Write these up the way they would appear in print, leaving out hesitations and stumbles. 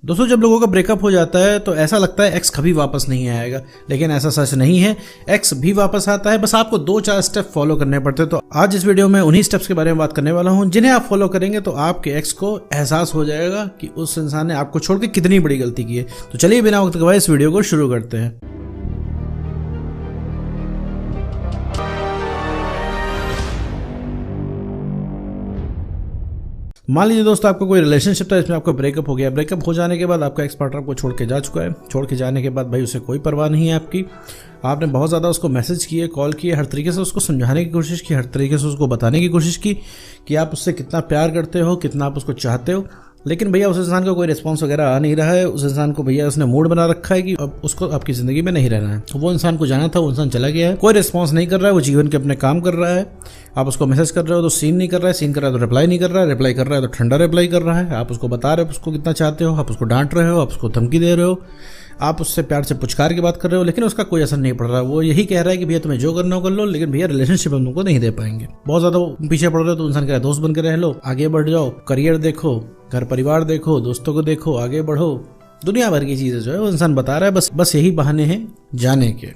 दोस्तों, जब लोगों का ब्रेकअप हो जाता है तो ऐसा लगता है एक्स कभी वापस नहीं आएगा, लेकिन ऐसा सच नहीं है। एक्स भी वापस आता है, बस आपको 2-4 स्टेप फॉलो करने पड़ते हैं। तो आज इस वीडियो में उन्हीं स्टेप्स के बारे में बात करने वाला हूं, जिन्हें आप फॉलो करेंगे तो आपके एक्स को एहसास हो जाएगा कि उस इंसान ने आपको छोड़ के कितनी बड़ी गलती की है। तो चलिए बिना वक्त गवाए इस वीडियो को शुरू करते हैं। मान लीजिए दोस्तों, आपका कोई रिलेशनशिप था, इसमें आपका ब्रेकअप हो गया। ब्रेकअप हो जाने के बाद आपका एक्स पार्टनर आपको छोड़ के जा चुका है। छोड़ के जाने के बाद भाई उसे कोई परवाह नहीं है आपकी। आपने बहुत ज़्यादा उसको मैसेज किए, कॉल किए, हर तरीके से उसको समझाने की कोशिश की, हर तरीके से उसको बताने की कोशिश की कि आप उससे कितना प्यार करते हो, कितना आप उसको चाहते हो। लेकिन भैया उस इंसान का कोई रिस्पॉन्स वगैरह आ नहीं रहा है। उस इंसान को भैया उसने मूड बना रखा है कि अब उसको आपकी ज़िंदगी में नहीं रहना है। वो इंसान को जाना था, वो इंसान चला गया है, कोई रिस्पॉन्स नहीं कर रहा है, वो जीवन के अपने काम कर रहा है। आप उसको मैसेज कर रहे हो तो सीन नहीं कर रहा है, सीन कर रहा है तो रिप्लाई नहीं कर रहा है, रिप्लाई कर रहा है तो ठंडा रिप्लाई कर रहा है। आप उसको बता रहे हो उसको कितना चाहते हो, आप उसको डांट रहे हो, आप उसको धमकी दे रहे हो, आप उससे प्यार से पुचकार की बात कर रहे हो, लेकिन उसका कोई असर नहीं पड़ रहा। वो यही कह रहा है कि भैया तुम्हें जो करना हो कर लो, लेकिन भैया रिलेशनशिप हम तुमको नहीं दे पाएंगे। बहुत ज्यादा पीछे पड़ रहे हो तो इंसान कह रहा है दोस्त बन के रह लो, आगे बढ़ जाओ, करियर देखो, घर परिवार देखो, दोस्तों को देखो, आगे बढ़ो। दुनिया भर की चीजें जो है वो इंसान बता रहा है, बस यही बहाने हैं जाने के।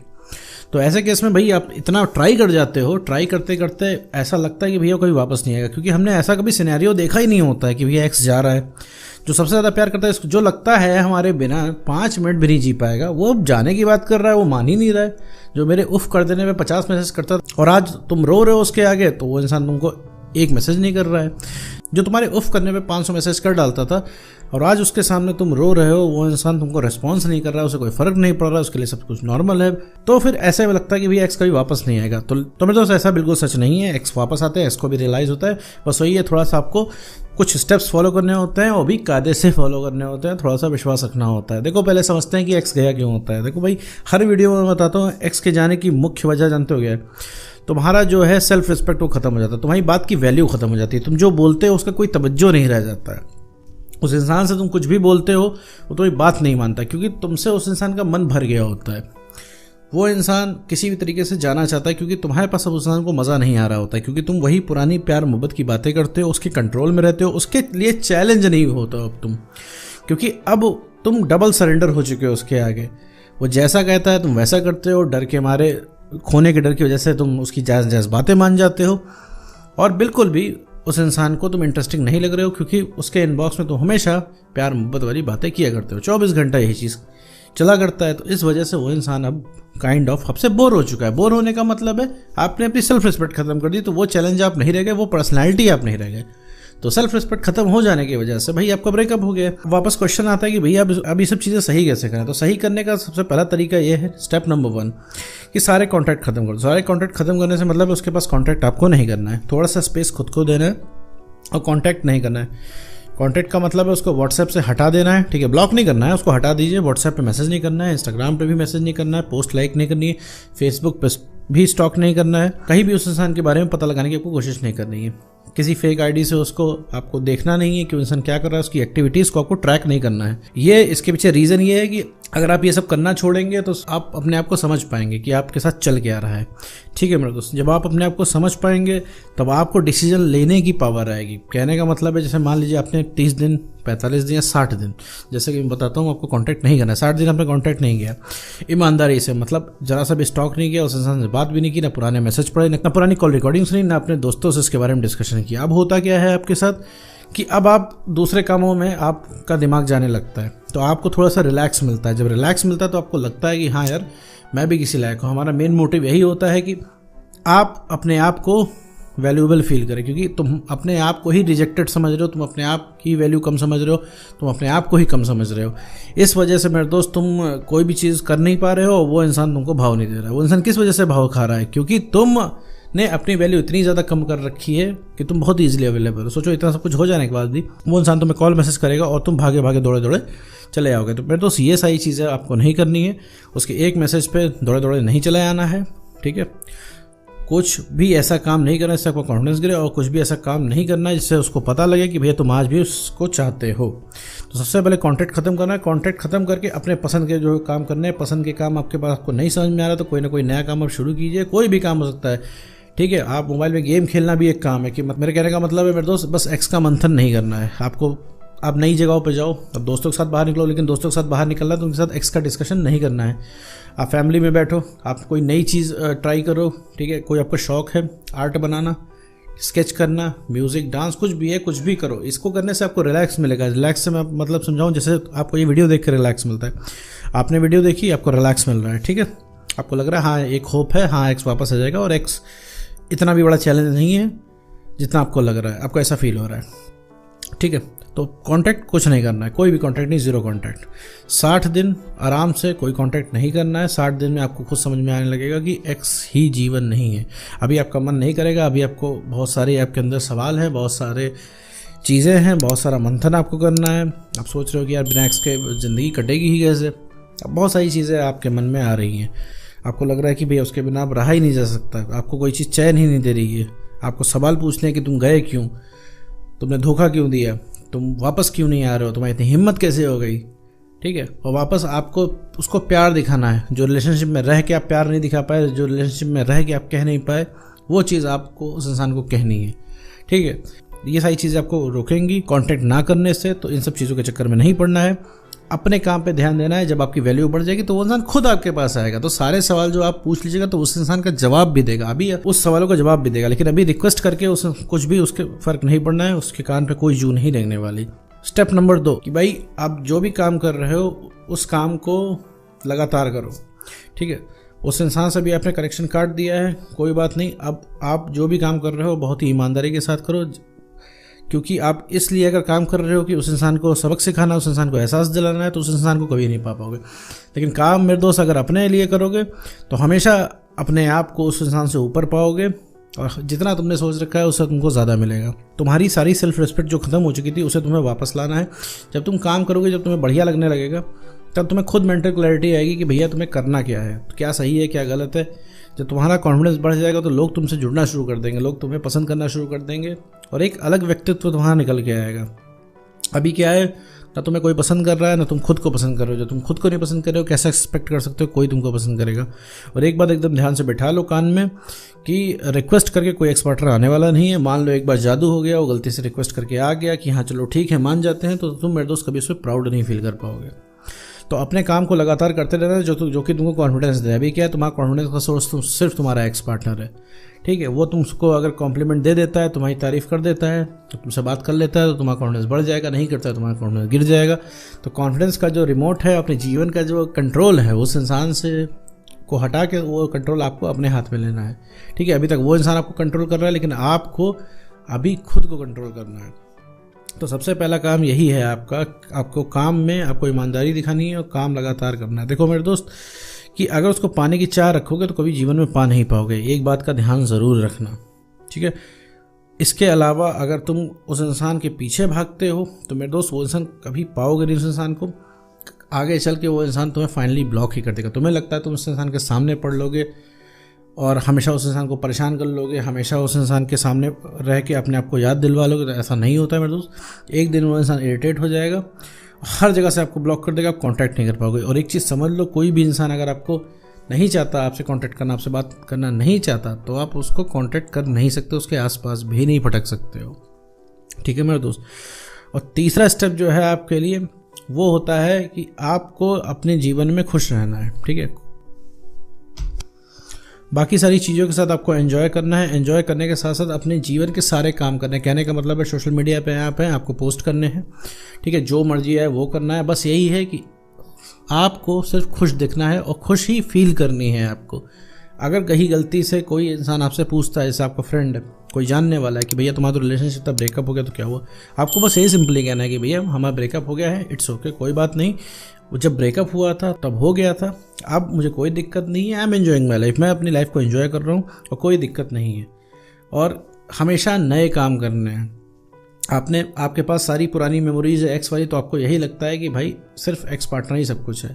तो ऐसे केस में भाई आप इतना ट्राई कर जाते हो, ट्राई करते करते ऐसा लगता है कि भैया कभी वापस नहीं आएगा, क्योंकि हमने ऐसा कभी सिनेरियो देखा ही नहीं होता है कि भैया एक्स जा रहा है। जो सबसे ज़्यादा प्यार करता है, जो लगता है हमारे बिना 5 मिनट भी नहीं जी पाएगा, वो अब जाने की बात कर रहा है, वो मान ही नहीं रहा है। जो मेरे उफ कर देने में 50 मैसेज करता और आज तुम रो रहे हो उसके आगे, तो वो इंसान तुमको एक मैसेज नहीं कर रहा है। जो तुम्हारे उफ करने पे 500 मैसेज कर डालता था और आज उसके सामने तुम रो रहे हो, वो इंसान तुमको रेस्पॉन्स नहीं कर रहा है, उसे कोई फर्क नहीं पड़ रहा है, उसके लिए सब कुछ नॉर्मल है। तो फिर ऐसे में लगता है कि भैया एक्स कभी वापस नहीं आएगा। तो मेरे दोस्त ऐसा बिल्कुल सच नहीं है। एक्स वापस आते हैं, एक्स को भी रियलाइज होता है। बस वही है, थोड़ा सा आपको कुछ स्टेप्स फॉलो करने होते हैं, वो भी कायदे से फॉलो करने होते हैं, थोड़ा सा विश्वास रखना होता है। देखो, पहले समझते हैं कि एक्स गया क्यों होता है। देखो भाई, हर वीडियो में बताता हूँ एक्स के जाने की मुख्य वजह जानते हो क्या? तुम्हारा जो है सेल्फ रिस्पेक्ट वो खत्म हो जाता है, तुम्हारी बात की वैल्यू खत्म हो जाती है। तुम जो बोलते हो उसका कोई तवज्जो नहीं रह जाता है। उस इंसान से तुम कुछ भी बोलते हो वो तुम्हारी बात नहीं मानता, क्योंकि तुमसे उस इंसान का मन भर गया होता है। वो इंसान किसी भी तरीके से जाना चाहता है, क्योंकि तुम्हारे पास अब उस इंसान को मज़ा नहीं आ रहा होता है, क्योंकि तुम वही पुरानी प्यार मोहब्बत की बातें करते हो, उसके कंट्रोल में रहते हो, उसके लिए चैलेंज नहीं होता अब तुम, क्योंकि अब तुम डबल सरेंडर हो चुके हो उसके आगे। वो जैसा कहता है तुम वैसा करते हो, डर के मारे, खोने के डर की वजह से तुम उसकी जायज़ जायज़ बातें मान जाते हो, और बिल्कुल भी उस इंसान को तुम इंटरेस्टिंग नहीं लग रहे हो, क्योंकि उसके इनबॉक्स में तुम हमेशा प्यार मोहब्बत वाली बातें किया करते हो। 24 घंटा यही चीज़ चला करता है। तो इस वजह से वो इंसान अब काइंड ऑफ आपसे बोर हो चुका है। बोर होने का मतलब है आपने अपनी सेल्फ रिस्पेक्ट खत्म कर दी, तो वो चैलेंज आप नहीं रह गए, वो पर्सनैलिटी आप नहीं रह गए। तो सेल्फ रिस्पेक्ट खत्म हो जाने की वजह से भाई आपका ब्रेकअप हो गया। वापस क्वेश्चन आता है कि भैया अब ये सब चीज़ें सही कैसे करें? तो सही करने का सबसे पहला तरीका ये है, स्टेप नंबर 1, कि सारे कॉन्टैक्ट खत्म करो। सारे कॉन्टैक्ट खत्म करने से मतलब उसके पास कॉन्टैक्ट आपको नहीं करना है, थोड़ा सा स्पेस खुद को देना है और कॉन्टैक्ट नहीं करना है। कॉन्टैक्ट का मतलब है उसको व्हाट्सएप से हटा देना है, ठीक है? ब्लॉक नहीं करना है, उसको हटा दीजिए। व्हाट्सएप पे मैसेज नहीं करना है, इंस्टाग्राम पे भी मैसेज नहीं करना है, पोस्ट लाइक नहीं करनी है, फेसबुक पे भी स्टॉक नहीं करना है, कहीं भी उस इंसान के बारे में पता लगाने की आपको कोशिश नहीं करनी है। किसी फेक आईडी से उसको आपको देखना नहीं है कि इंसान क्या कर रहा है, उसकी एक्टिविटीज़ को आपको ट्रैक नहीं करना है। ये इसके पीछे रीज़न ये है कि अगर आप ये सब करना छोड़ेंगे तो आप अपने आप को समझ पाएंगे कि आपके साथ चल के आ रहा है, ठीक है मेरे दोस्त? जब आप अपने आप को समझ पाएंगे तब आपको डिसीजन लेने की पावर आएगी। कहने का मतलब है, जैसे मान लीजिए आपने 30 दिन, 45 दिन या 60 दिन, जैसे कि मैं बताता हूँ, आपको कांटेक्ट नहीं करना है। 60 दिन आपने कांटेक्ट नहीं किया ईमानदारी से, मतलब जरा सा भी स्टॉक नहीं किया, उस इंसान से बात भी नहीं की, ना पुराने मैसेज पढ़े, ना पुरानी कॉल रिकॉर्डिंग सुनी, ना अपने दोस्तों से इसके बारे में डिस्कशन किया। अब होता क्या है आपके साथ कि अब आप दूसरे कामों में आपका दिमाग जाने लगता है, तो आपको थोड़ा सा रिलैक्स मिलता है। जब रिलैक्स मिलता है तो आपको लगता है कि हाँ यार, मैं भी किसी लायक हूँ। हमारा मेन मोटिव यही होता है कि आप अपने आप को वैल्यूएबल फील करें, क्योंकि तुम अपने आप को ही रिजेक्टेड समझ रहे हो, तुम अपने आप की वैल्यू कम समझ रहे हो, तुम अपने आप को ही कम समझ रहे हो। इस वजह से मेरे दोस्त तुम कोई भी चीज़ कर नहीं पा रहे हो, वो इंसान तुमको भाव नहीं दे रहा है। वो इंसान किस वजह से भाव खा रहा है? क्योंकि तुम ने अपनी वैल्यू इतनी ज़्यादा कम कर रखी है कि तुम बहुत ईजिली अवेलेबल हो। सोचो, इतना सब कुछ हो जाने के बाद भी वो इंसान तुम्हें कॉल मैसेज करेगा और तुम भागे भागे दौड़े दौड़े चले आओगे। तो मेरे दोस्त ये सारी चीज़ें आपको नहीं करनी है। उसके एक मैसेज पे दौड़े दौड़े नहीं चले आना है, ठीक है? कुछ भी ऐसा काम नहीं करना जिससे आपको कॉन्फिडेंस गिरे, और कुछ भी ऐसा काम नहीं करना जिससे उसको पता लगे कि भैया तुम आज भी उसको चाहते हो। तो सबसे पहले कॉन्टैक्ट खत्म करना है। कॉन्टैक्ट खत्म करके अपने पसंद के जो काम करने हैं, पसंद के काम आपके पास आपको नहीं समझ में आ रहा तो कोई ना कोई नया काम आप शुरू कीजिए। कोई भी काम हो सकता है, ठीक है? आप मोबाइल में गेम खेलना भी एक काम है। कि मेरे कहने का मतलब है मेरे दोस्त, बस एक्स का मंथन नहीं करना है। आपको आप नई जगहों पे जाओ, अब दोस्तों के साथ बाहर निकलो, लेकिन दोस्तों के साथ बाहर निकलना है तो उनके साथ एक्स का डिस्कशन नहीं करना है। आप फैमिली में बैठो, आप कोई नई चीज़ ट्राई करो, ठीक है। कोई आपको शौक है आर्ट बनाना, स्केच करना, म्यूज़िक, डांस, कुछ भी है, कुछ भी करो। इसको करने से आपको रिलैक्स मिलेगा। रिलैक्स से मैं मतलब समझाऊँ, जैसे आपको ये वीडियो देख कर रिलैक्स मिलता है, आपने वीडियो देखी, आपको रिलैक्स मिल रहा है, ठीक है। आपको लग रहा है हाँ एक होप है, हाँ एक्स वापस आ जाएगा, और एक्स इतना भी बड़ा चैलेंज नहीं है जितना आपको लग रहा है, आपको ऐसा फील हो रहा है, ठीक है। तो कांटेक्ट कुछ नहीं करना है, कोई भी कांटेक्ट नहीं, जीरो कांटेक्ट। 60 दिन आराम से कोई कांटेक्ट नहीं करना है। 60 दिन में आपको खुद समझ में आने लगेगा कि एक्स ही जीवन नहीं है। अभी आपका मन नहीं करेगा, अभी आपको बहुत सारे आपके अंदर सवाल हैं, बहुत सारे चीज़ें हैं, बहुत सारा मंथन आपको करना है। आप सोच रहे हो कि यार बिना एक्स के ज़िंदगी कटेगी ही कैसे। अब बहुत सारी चीज़ें आपके मन में आ रही हैं, आपको लग रहा है कि भैया उसके बिना अब रहा ही नहीं जा सकता, आपको कोई चीज़ चैन ही नहीं दे रही है। आपको सवाल पूछने हैं कि तुम गए क्यों, तुमने धोखा क्यों दिया, तुम वापस क्यों नहीं आ रहे हो, तुम्हारी इतनी हिम्मत कैसे हो गई, ठीक है। और वापस आपको उसको प्यार दिखाना है। जो रिलेशनशिप में रह के आप प्यार नहीं दिखा पाए, जो रिलेशनशिप में रह के आप कह नहीं पाए, वो चीज़ आपको उस इंसान को कहनी है, ठीक है। ये सारी चीज़ें आपको रोकेंगी कांटेक्ट ना करने से, तो इन सब चीज़ों के चक्कर में नहीं पड़ना है। अपने काम पे ध्यान देना है। जब आपकी वैल्यू बढ़ जाएगी तो वो इंसान खुद आपके पास आएगा। तो सारे सवाल जो आप पूछ लीजिएगा तो उस इंसान का जवाब भी देगा, अभी उस सवालों का जवाब भी देगा, लेकिन अभी रिक्वेस्ट करके उस कुछ भी उसके फर्क नहीं पड़ना है, उसके कान पे कोई जू नहीं लगने वाली। स्टेप नंबर 2 कि भाई आप जो भी काम कर रहे हो उस काम को लगातार करो, ठीक है। उस इंसान से भी आपने कनेक्शन काट दिया है, कोई बात नहीं। अब आप जो भी काम कर रहे हो बहुत ही ईमानदारी के साथ करो, क्योंकि आप इसलिए अगर काम कर रहे हो कि उस इंसान को सबक सिखाना, उस इंसान को एहसास दिलाना है, तो उस इंसान को कभी नहीं पा पाओगे। लेकिन काम मेरे दोस्त अगर अपने लिए करोगे तो हमेशा अपने आप को उस इंसान से ऊपर पाओगे, और जितना तुमने सोच रखा है उससे तुमको ज़्यादा मिलेगा। तुम्हारी सारी सेल्फ रिस्पेक्ट जो खत्म हो चुकी थी उसे तुम्हें वापस लाना है। जब तुम काम करोगे, जब तुम्हें बढ़िया लगने लगेगा, तब तुम्हें खुद मेंटल क्लैरिटी आएगी कि भैया तुम्हें करना क्या है, क्या सही है क्या गलत है। जब तुम्हारा कॉन्फिडेंस बढ़ जाएगा तो लोग तुमसे जुड़ना शुरू कर देंगे, लोग तुम्हें पसंद करना शुरू कर देंगे, और एक अलग व्यक्तित्व तुम्हारा निकल के आएगा। अभी क्या है, ना तुम्हें कोई पसंद कर रहा है, ना तुम खुद को पसंद कर रहे हो। जब तुम खुद को नहीं पसंद कर रहे हो, कैसे एक्सपेक्ट कर सकते हो कोई तुमको पसंद करेगा। और एक बात एकदम ध्यान से बैठा लो कान में कि रिक्वेस्ट करके कोई एक्सपर्टर आने वाला नहीं है। मान लो एक बार जादू हो गया, वो गलती से रिक्वेस्ट करके आ गया कि हाँ चलो ठीक है मान जाते हैं, तो तुम मेरे दोस्त कभी उस पर प्राउड नहीं फील कर पाओगे। तो अपने काम को लगातार करते रहना जो कि तुमको कॉन्फिडेंस दे। अभी क्या है, तुम्हारा कॉन्फिडेंस का सोर्स सिर्फ तुम्हारा एक्स पार्टनर है, ठीक है। वो तुमको अगर कॉम्प्लीमेंट दे देता है, तुम्हारी तारीफ कर देता है, तो तुमसे बात कर लेता है, तो तुम्हारा कॉन्फिडेंस बढ़ जाएगा। नहीं करता है तुम्हारा कॉन्फिडेंस गिर जाएगा। तो कॉन्फिडेंस का जो रिमोट है, अपने जीवन का जो कंट्रोल है, उस इंसान से को हटा के वो कंट्रोल आपको अपने हाथ में लेना है, ठीक है। अभी तक वो इंसान आपको कंट्रोल कर रहा है, लेकिन आपको अभी खुद को कंट्रोल करना है। तो सबसे पहला काम यही है आपका, आपको काम में आपको ईमानदारी दिखानी है और काम लगातार करना है। देखो मेरे दोस्त कि अगर उसको पाने की चाह रखोगे तो कभी जीवन में पा नहीं पाओगे, एक बात का ध्यान ज़रूर रखना, ठीक है। इसके अलावा अगर तुम उस इंसान के पीछे भागते हो तो मेरे दोस्त वो इंसान कभी पाओगे नहीं। उस इंसान को आगे चल के वो इंसान तुम्हें फाइनली ब्लॉक ही कर देगा। तुम्हें लगता है तुम उस इंसान के सामने पड़ लोगे और हमेशा उस इंसान को परेशान कर लोगे, हमेशा उस इंसान के सामने रह के अपने आप को याद दिलवा लोगे, तो ऐसा नहीं होता है मेरे दोस्त। एक दिन वो इंसान इरिटेट हो जाएगा, हर जगह से आपको ब्लॉक कर देगा, आप कांटेक्ट नहीं कर पाओगे। और एक चीज़ समझ लो, कोई भी इंसान अगर आपको नहीं चाहता, आपसे कांटेक्ट करना, आपसे बात करना नहीं चाहता, तो आप उसको कांटेक्ट कर नहीं सकते, उसके आसपास भी नहीं भटक सकते हो, ठीक है मेरे दोस्त। और तीसरा स्टेप जो है आपके लिए वो होता है कि आपको अपने जीवन में खुश रहना है, ठीक है। बाकी सारी चीज़ों के साथ आपको एंजॉय करना है, एंजॉय करने के साथ साथ अपने जीवन के सारे काम करने हैं। कहने का मतलब है सोशल मीडिया पे आप हैं, आपको पोस्ट करने हैं, ठीक है, जो मर्जी है वो करना है। बस यही है कि आपको सिर्फ खुश दिखना है और खुश ही फील करनी है आपको। अगर कहीं गलती से कोई इंसान आपसे पूछता है, जैसे आपका फ्रेंड है, कोई जानने वाला है कि भैया तुम्हारा तो रिलेशनशिप तब ब्रेकअप हो गया तो क्या हुआ, आपको बस यही सिंपली कहना है कि भैया हमारा ब्रेकअप हो गया है, इट्स ओके, कोई बात नहीं, वो जब ब्रेकअप हुआ था तब हो गया था, अब मुझे कोई दिक्कत नहीं है, I am enjoying my life, मैं अपनी लाइफ को एंजॉय कर रहा हूँ और कोई दिक्कत नहीं है। और हमेशा नए काम करने हैं। आपके पास सारी पुरानी मेमोरीज है एक्स वाली, तो आपको यही लगता है कि भाई सिर्फ एक्स पार्टनर ही सब कुछ है।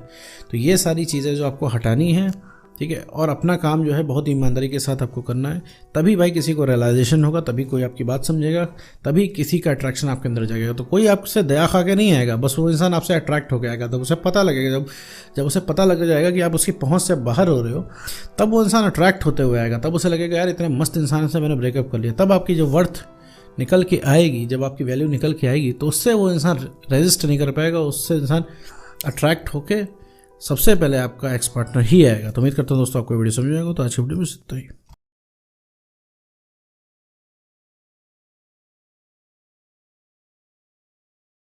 तो ये सारी चीज़ें जो आपको हटानी है, ठीक है, और अपना काम जो है बहुत ईमानदारी के साथ आपको करना है। तभी भाई किसी को रियलाइजेशन होगा, तभी कोई आपकी बात समझेगा, तभी किसी का अट्रैक्शन आपके अंदर जाएगा। तो कोई आपसे दया खा के नहीं आएगा, बस वो इंसान आपसे अट्रैक्ट होकर आएगा। तब उसे पता लगेगा, जब उसे पता लग जाएगा कि आप उसकी पहुंच से बाहर हो रहे हो, तब वो इंसान अट्रैक्ट होते हुए आएगा। तब उसे लगेगा यार इतने मस्त इंसान से मैंने ब्रेकअप कर लिया। तब आपकी जो वर्थ निकल के आएगी, जब आपकी वैल्यू निकल के आएगी तो उससे वो इंसान रेजिस्ट नहीं कर पाएगा, उससे इंसान अट्रैक्ट होके सबसे पहले आपका एक्स पार्टनर ही आएगा। तो उम्मीद करता हूँ दोस्तों आपको वीडियो समझ आएगा। तो आज की वीडियो में इतना ही।